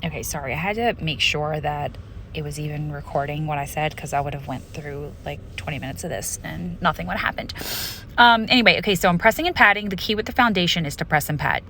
Okay, sorry. I had to make sure that it was even recording what I said, because I would have went through like 20 minutes of this and nothing would have happened. Anyway, okay, so I'm pressing and patting. The key with the foundation is to press and pat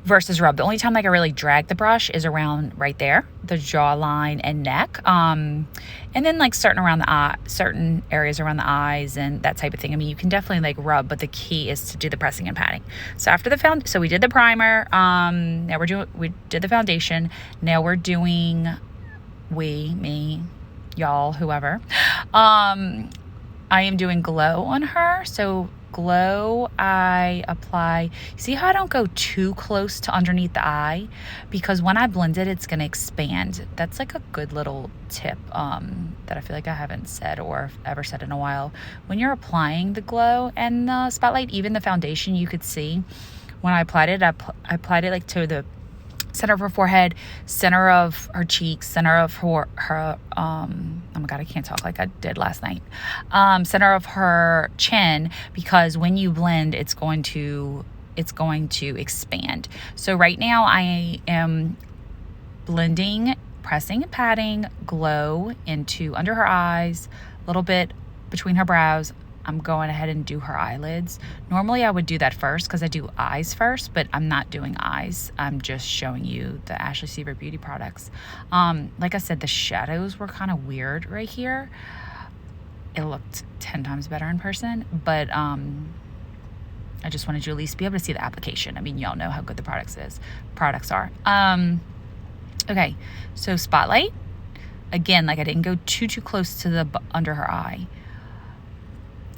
versus rub. The only time like I really drag the brush is around right there, the jawline and neck, and then like certain areas around the eyes and that type of thing. I mean, you can definitely like rub, but the key is to do the pressing and patting. So after so we did the primer. Now we did the foundation. Now we're doing me, y'all, whoever. I am doing glow on her. So glow, I apply, see how I don't go too close to underneath the eye, because when I blend it, it's going to expand. That's like a good little tip that I feel like I haven't said or ever said in a while. When you're applying the glow and the spotlight, even the foundation, you could see when I applied it, I applied it like to the center of her forehead, center of her cheeks, center of her oh my god, I can't talk like I did last night, center of her chin, because when you blend, it's going to expand. So right now I am blending, pressing and patting glow into under her eyes, a little bit between her brows. I'm going ahead and do her eyelids. Normally I would do that first because I do eyes first, but I'm not doing eyes. I'm just showing you the Ashley Sievert Beauty products. Like I said, the shadows were kind of weird right here. It looked 10 times better in person, but I just wanted you to at least be able to see the application. I mean, y'all know how good the products are. Okay, so spotlight. Again, like I didn't go too close to the under her eye.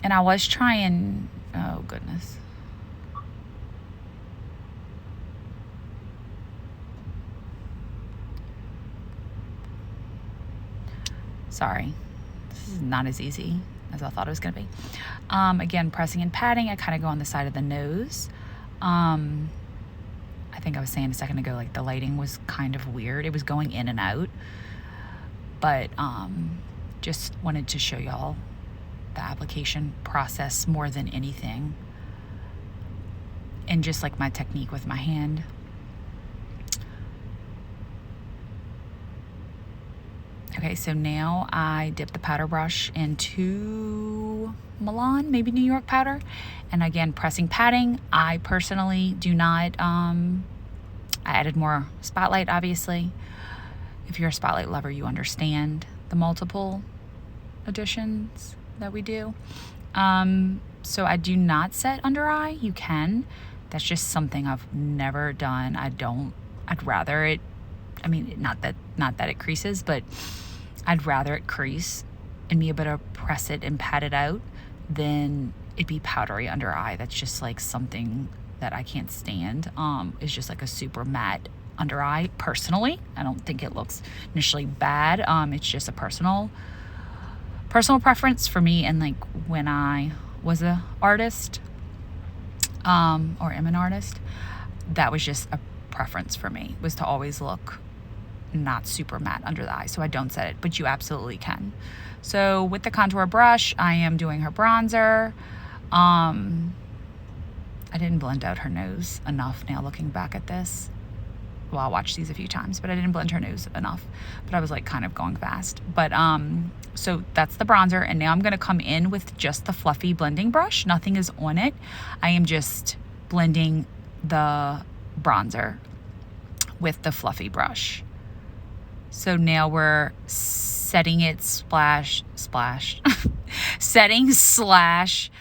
And I was trying, oh goodness. Sorry, this is not as easy as I thought it was gonna be. Again, pressing and patting, I kind of go on the side of the nose. I think I was saying a second ago, like the lighting was kind of weird. It was going in and out, but just wanted to show y'all the application process more than anything, and just like my technique with my hand. Okay, so now I dip the powder brush into Milan, maybe New York powder, and again pressing, patting. I personally do not, I added more spotlight, obviously. If you're a spotlight lover, you understand the multiple additions that we do. So I do not set under eye. You can. That's just something I've never done. I'd rather it, I mean, not that it creases, but I'd rather it crease and be able to press it and pat it out than it be powdery under eye. That's just like something that I can't stand. It's just like a super matte under eye, personally. I don't think it looks initially bad. It's just a personal preference for me. And like when I was a artist, or am an artist, that was just a preference for me, was to always look not super matte under the eye. So I don't set it, but you absolutely can. So with the contour brush, I am doing her bronzer. I didn't blend out her nose enough now looking back at this. Well, I watched these a few times, but I didn't blend her nose enough, but I was like kind of going fast. But so that's the bronzer, and now I'm gonna come in with just the fluffy blending brush. Nothing is on it. I am just blending the bronzer with the fluffy brush. So now we're setting it setting slash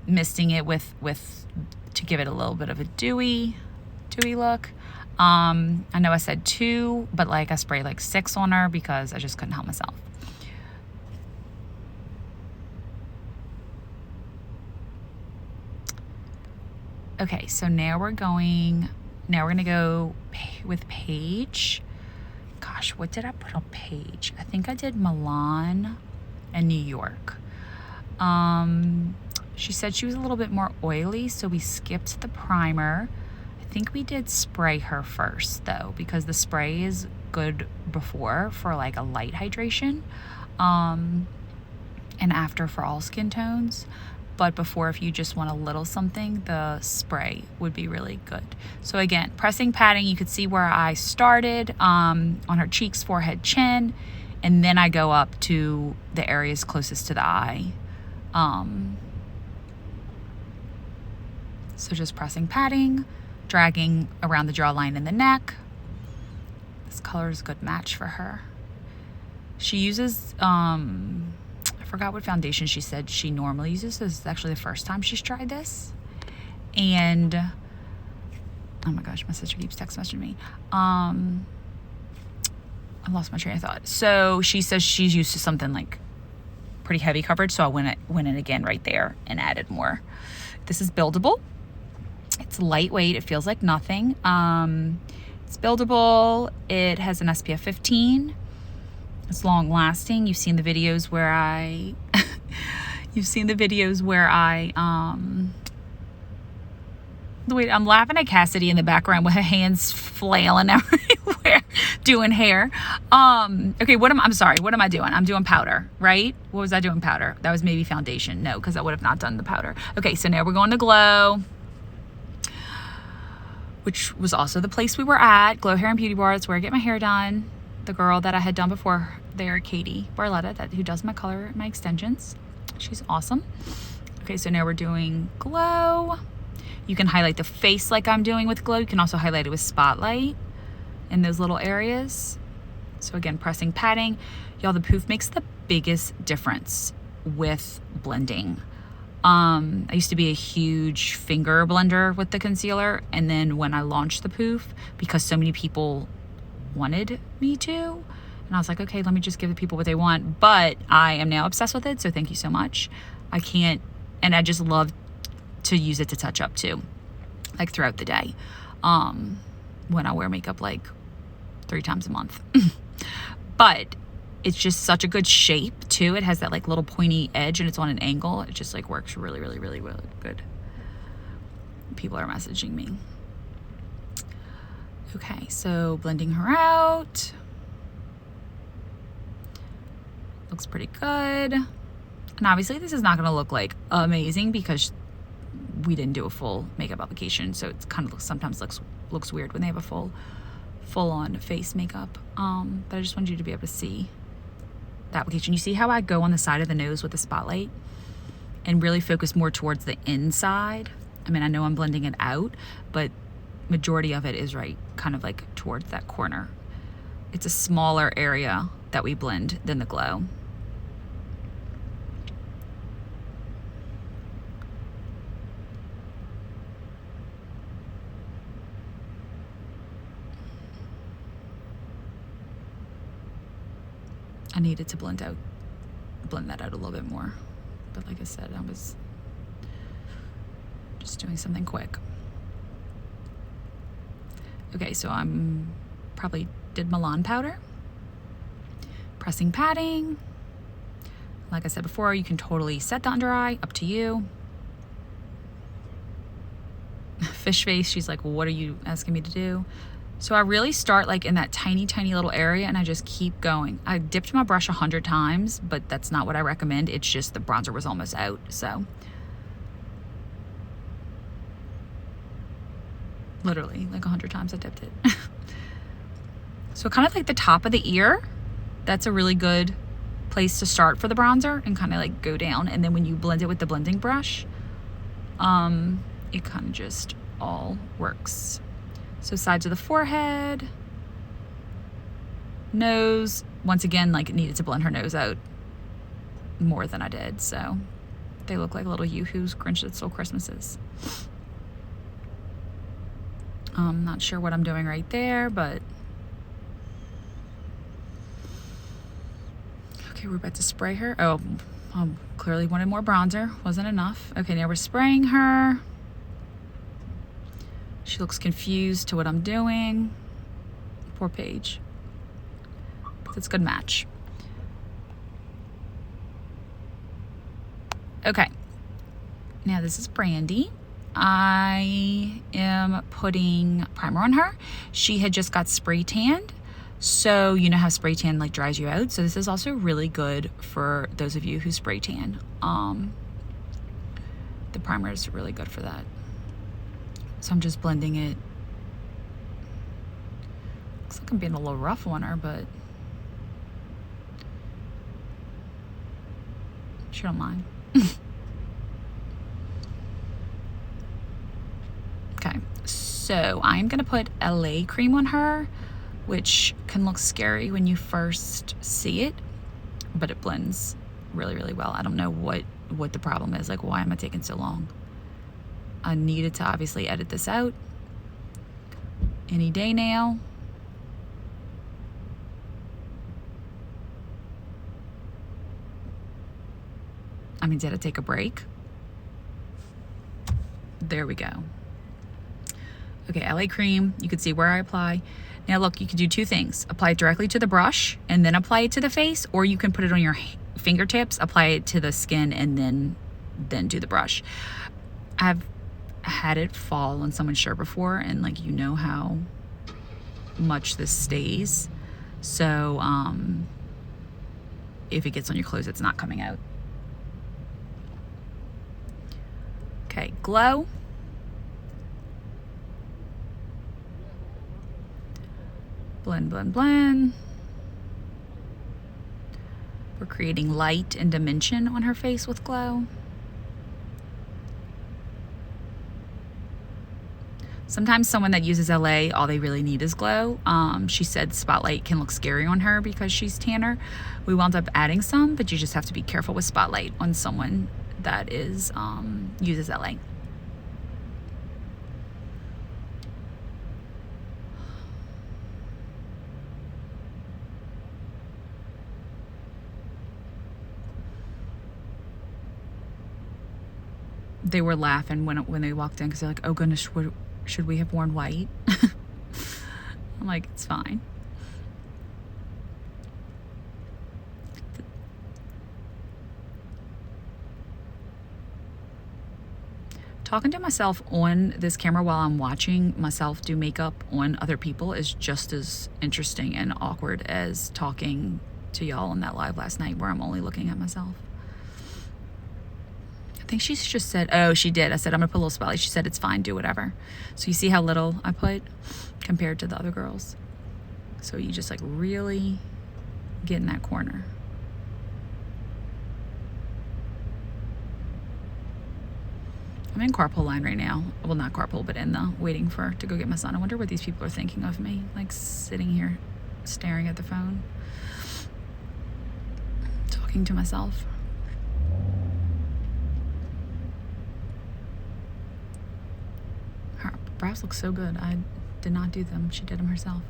misting it with to give it a little bit of a dewy look. I know I said 2, but like I sprayed like 6 on her because I just couldn't help myself. Okay, so now we're gonna go with Paige. Gosh, what did I put on Paige? I think I did Milan and New York. She said she was a little bit more oily, so we skipped the primer. I think we did spray her first though, because the spray is good before for like a light hydration, and after for all skin tones. but before, if you just want a little something, the spray would be really good. So again, pressing, patting, you could see where I started on her cheeks, forehead, chin, and then I go up to the areas closest to the eye. So just pressing, patting, dragging around the jawline and the neck. This color is a good match for her. She uses, I forgot what foundation she said she normally uses. This is actually the first time she's tried this. And, oh my gosh, my sister keeps text messaging me. I lost my train of thought. So she says she's used to something like pretty heavy coverage. So I went in again right there and added more. This is buildable. It's lightweight. It feels like nothing. It's buildable. It has an SPF 15. It's long lasting. You've seen the videos where I wait, I'm laughing at Cassidy in the background with her hands flailing everywhere doing hair. Okay, I'm sorry, what am I doing? I'm doing powder, right? What was I doing powder? That was maybe foundation. No, because I would have not done the powder. Okay, so now we're going to Glow, which was also the place we were at. Glow Hair and Beauty Bar. That's where I get my hair done. The girl that I had done before there, Katie Barletta, who does my color and my extensions. She's awesome. Okay, so now we're doing Glow. You can highlight the face like I'm doing with Glow. You can also highlight it with Spotlight in those little areas. So again, pressing, patting. Y'all, the poof makes the biggest difference with blending. I used to be a huge finger blender with the concealer, and then when I launched the poof, because so many people wanted me to, and I was like, okay, let me just give the people what they want. But I am now obsessed with it, so thank you so much. I can't, and I just love to use it to touch up too, like throughout the day, when I wear makeup like 3 times a month. But it's just such a good shape too. It has that like little pointy edge and it's on an angle. It just like works really, really, really, really good. People are messaging me. Okay, so blending her out. Looks pretty good. And obviously this is not gonna look like amazing because we didn't do a full makeup application. So it's kind of sometimes looks weird when they have a full on face makeup. But I just wanted you to be able to see the application. You see how I go on the side of the nose with the Spotlight and really focus more towards the inside? I mean, I know I'm blending it out, but majority of it is right kind of like towards that corner. It's a smaller area that we blend than the Glow. I needed to blend that out a little bit more. But like I said, I was just doing something quick. Okay, so I'm probably did Milan powder. Pressing, patting. Like I said before, you can totally set the under eye, up to you. Fish face, she's like, well, what are you asking me to do? So I really start like in that tiny, tiny little area and I just keep going. I dipped my brush 100 times, but that's not what I recommend. It's just the bronzer was almost out, so. Literally, like 100 times I dipped it. So kind of like the top of the ear, that's a really good place to start for the bronzer and kind of like go down. And then when you blend it with the blending brush, it kind of just all works. So sides of the forehead, nose, once again, like it needed to blend her nose out more than I did. So they look like little Yoo-Hoos, Grinch That Stole Christmases. I'm not sure what I'm doing right there, but okay, we're about to spray her. Oh, clearly wanted more bronzer, wasn't enough. Okay, now we're spraying her. She looks confused to what I'm doing. Poor Paige. It's a good match. Okay, now this is Brandy. I am putting primer on her. She had just got spray tanned, so you know how spray tan like dries you out. So this is also really good for those of you who spray tan. the primer is really good for that. So I'm just blending it. Looks like I'm being a little rough on her, but she don't mind. Okay, so I'm gonna put LA cream on her, which can look scary when you first see it, but it blends really, really well. I don't know what the problem is, like why am I taking so long? I needed to obviously edit this out any day now. I mean, did I take a break? There we go. Okay, LA cream, you can see where I apply. Now look, you can do two things. Apply it directly to the brush and then apply it to the face, or you can put it on your fingertips, apply it to the skin, and then do the brush. I've had it fall on someone's shirt before, and like, you know how much this stays. So if it gets on your clothes, it's not coming out. Okay, glow. Blend, blend, blend. We're creating light and dimension on her face with glow. Sometimes someone that uses LA, all they really need is glow. She said Spotlight can look scary on her because she's tanner. We wound up adding some, but you just have to be careful with Spotlight on someone that is uses LA. They were laughing when they walked in because they're like, oh goodness, should we have worn white? I'm like, it's fine. Talking to myself on this camera while I'm watching myself do makeup on other people is just as interesting and awkward as talking to y'all on that live last night where I'm only looking at myself. I think she's just said, oh, she did. I said, I'm gonna put a little spotlight. She said, it's fine, do whatever. So you see how little I put compared to the other girls. So you just like really get in that corner. I'm in carpool line right now. Well, not carpool, but in the waiting to go get my son. I wonder what these people are thinking of me, like sitting here staring at the phone, talking to myself. Her brows look so good. I did not do them. She did them herself.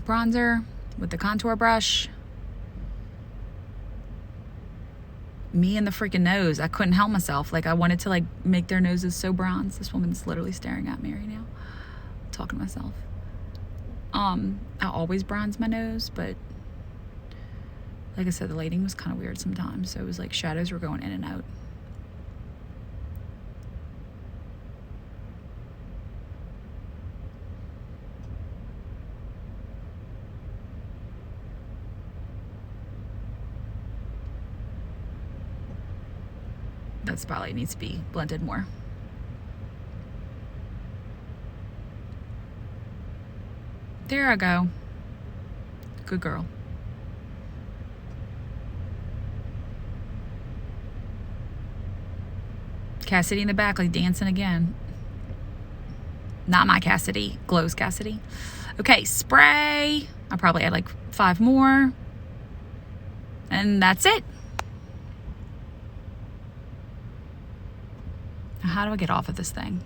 Bronzer with the contour brush. Me and the freaking nose. I couldn't help myself. Like, I wanted to like make their noses so bronze. This woman's literally staring at me right now, talking to myself. I always bronze my nose, but like I said, the lighting was kind of weird sometimes. So it was like shadows were going in and out. That spotlight needs to be blended more. There I go. Good girl. Cassidy in the back, like dancing again. Not my Cassidy, Glow's Cassidy. Okay, spray. I'll probably add like 5 more. And that's it. How do I get off of this thing?